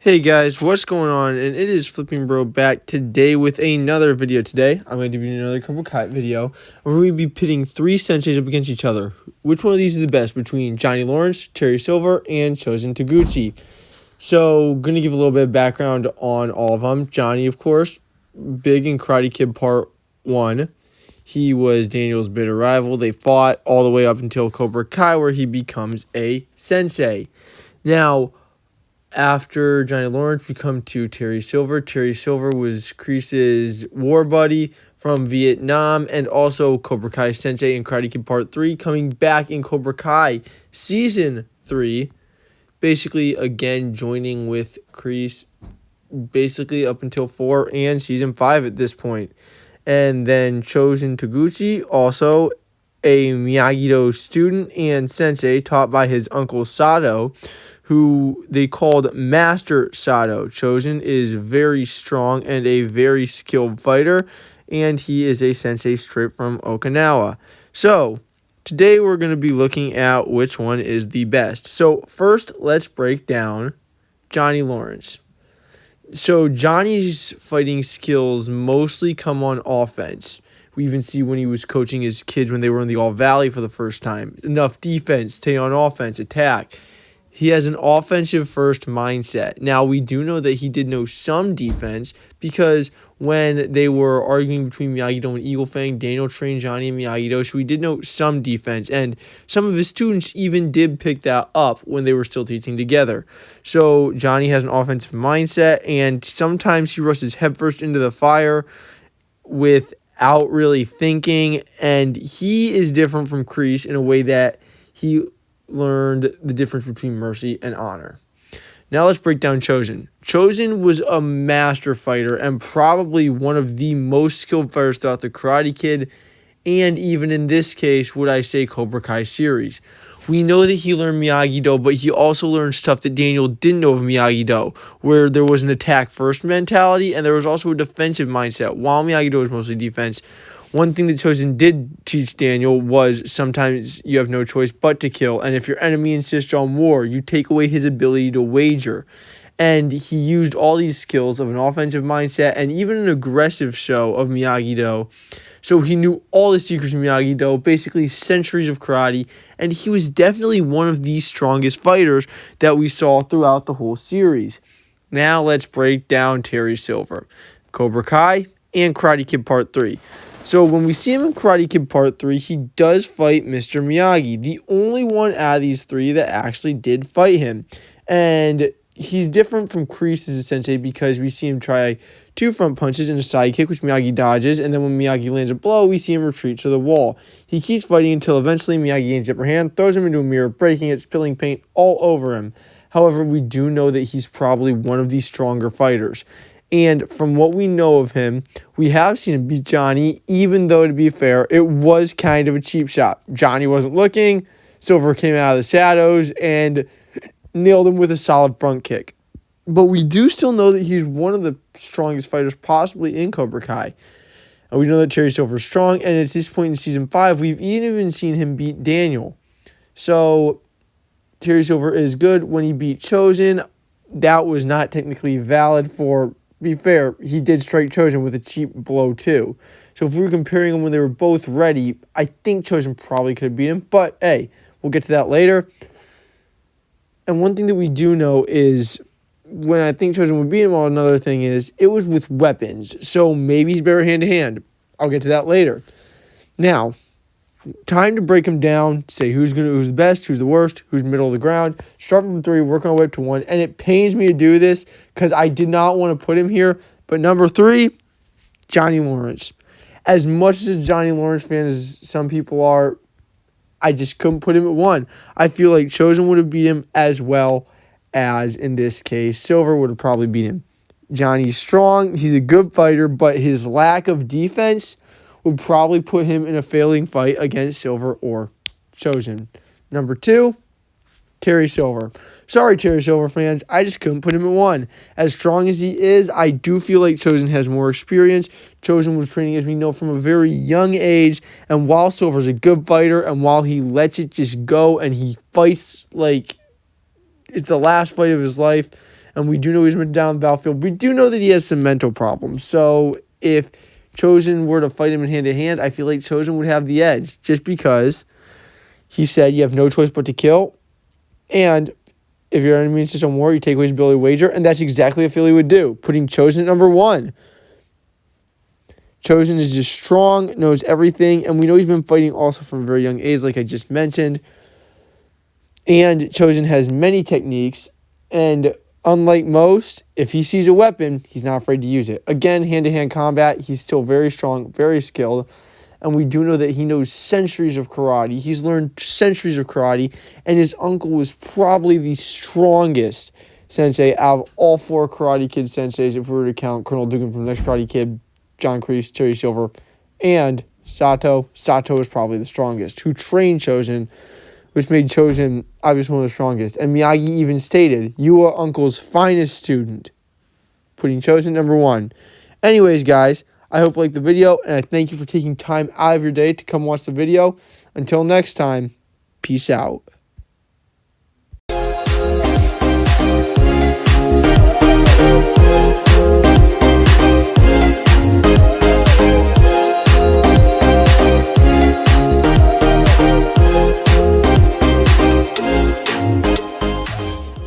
Hey guys, what's going on? And it is Flipping Bro back today with another video. Today, I'm going to be doing another Cobra Kai video. We're going to be pitting three senseis up against each other. Which one of these is the best between Johnny Lawrence, Terry Silver, and Chozen Taguchi? So, going to give a little bit of background on all of them. Johnny, of course, big in Karate Kid Part 1. He was Daniel's bitter rival. They fought all the way up until Cobra Kai, where he becomes a sensei. Now, after Johnny Lawrence, we come to Terry Silver. Terry Silver was Kreese's war buddy from Vietnam and also Cobra Kai sensei in Karate Kid Part 3, coming back in Cobra Kai Season 3, basically again joining with Kreese basically up until 4 and Season 5 at this point. And then Chozen Taguchi, also a Miyagi-Do student and sensei taught by his uncle Sato, who they called Master Sato. Chozen is very strong and a very skilled fighter, and he is a sensei straight from Okinawa. So, today we're going to be looking at which one is the best. So, first, let's break down Johnny Lawrence. So, Johnny's fighting skills mostly come on offense. We even see when he was coaching his kids when they were in the All Valley for the first time. Enough defense, stay on offense, attack. He has an offensive-first mindset. Now, we do know that he did know some defense because when they were arguing between Miyagi-Do and Eagle Fang, Daniel trained Johnny in Miyagi-Do, so he did know some defense. And some of his students even did pick that up when they were still teaching together. So Johnny has an offensive mindset, and sometimes he rushes headfirst into the fire without really thinking. And he is different from Kreese in a way that he learned the difference between mercy and honor. Now let's break down Chozen. Chozen was a master fighter and probably one of the most skilled fighters throughout the Karate Kid and even in this case, would I say Cobra Kai series. We know that he learned Miyagi-Do, but he also learned stuff that Daniel didn't know of Miyagi-Do, where there was an attack-first mentality and there was also a defensive mindset. While Miyagi-Do was mostly defense, one thing that Chozen did teach Daniel was sometimes you have no choice but to kill. And if your enemy insists on war, you take away his ability to wager. And he used all these skills of an offensive mindset and even an aggressive show of Miyagi-Do. So he knew all the secrets of Miyagi-Do, basically centuries of karate. And he was definitely one of the strongest fighters that we saw throughout the whole series. Now let's break down Terry Silver, Cobra Kai, and Karate Kid Part 3. So when we see him in Karate Kid Part 3, he does fight Mr. Miyagi, the only one out of these three that actually did fight him. And he's different from Kreese as a sensei because we see him try 2 front punches and a side kick, which Miyagi dodges, and then when Miyagi lands a blow, we see him retreat to the wall. He keeps fighting until eventually Miyagi gains the upper hand, throws him into a mirror, breaking it, spilling paint all over him. However, we do know that he's probably one of the stronger fighters. And from what we know of him, we have seen him beat Johnny, even though, to be fair, it was kind of a cheap shot. Johnny wasn't looking, Silver came out of the shadows and nailed him with a solid front kick. But we do still know that he's one of the strongest fighters possibly in Cobra Kai. And we know that Terry Silver is strong, and at this point in Season 5, we've even seen him beat Daniel. So Terry Silver is good. When he beat Chozen, that was not technically valid for... Be fair, he did strike Chozen with a cheap blow too. So if we were comparing them when they were both ready, I think Chozen probably could have beat him. But hey, we'll get to that later. And one thing that we do know is when I think Chozen would beat him, well, another thing is it was with weapons. So maybe he's better hand to hand. I'll get to that later. Now, time to break him down, say who's the best, who's the worst, who's middle of the ground. Start from 3, work our way up to 1. And it pains me to do this because I did not want to put him here. But number 3, Johnny Lawrence. As much as a Johnny Lawrence fan as some people are, I just couldn't put him at 1. I feel like Chozen would have beat him as well as, in this case, Silver would have probably beat him. Johnny's strong. He's a good fighter, but his lack of defense would probably put him in a failing fight against Silver or Chozen. Number 2, Terry Silver. Sorry, Terry Silver fans, I just couldn't put him at 1. As strong as he is, I do feel like Chozen has more experience. Chozen was training, as we know, from a very young age, and while Silver's a good fighter, and while he lets it just go, and he fights like it's the last fight of his life, and we do know he's been down the battlefield. We do know that he has some mental problems. So if Chozen were to fight him in hand-to-hand, I feel like Chozen would have the edge, just because he said you have no choice but to kill, and if your enemy insists on war, you take away his ability to wager, and that's exactly what Philly would do, putting Chozen at number 1. Chozen is just strong, knows everything, and we know he's been fighting also from a very young age, like I just mentioned. And Chozen has many techniques, and unlike most, if he sees a weapon, he's not afraid to use it. Again, hand-to-hand combat, he's still very strong, very skilled, and we do know that he knows centuries of karate. He's learned centuries of karate, and his uncle was probably the strongest sensei out of all 4 Karate Kid senseis, if we were to count Colonel Dugan from the next Karate Kid, John Kreese, Terry Silver, and Sato. Sato is probably the strongest, who trained Chozen, which made Chozen obviously one of the strongest. And Miyagi even stated, "You are Uncle's finest student," putting Chozen number 1. Anyways, guys, I hope you liked the video, and I thank you for taking time out of your day to come watch the video. Until next time, peace out.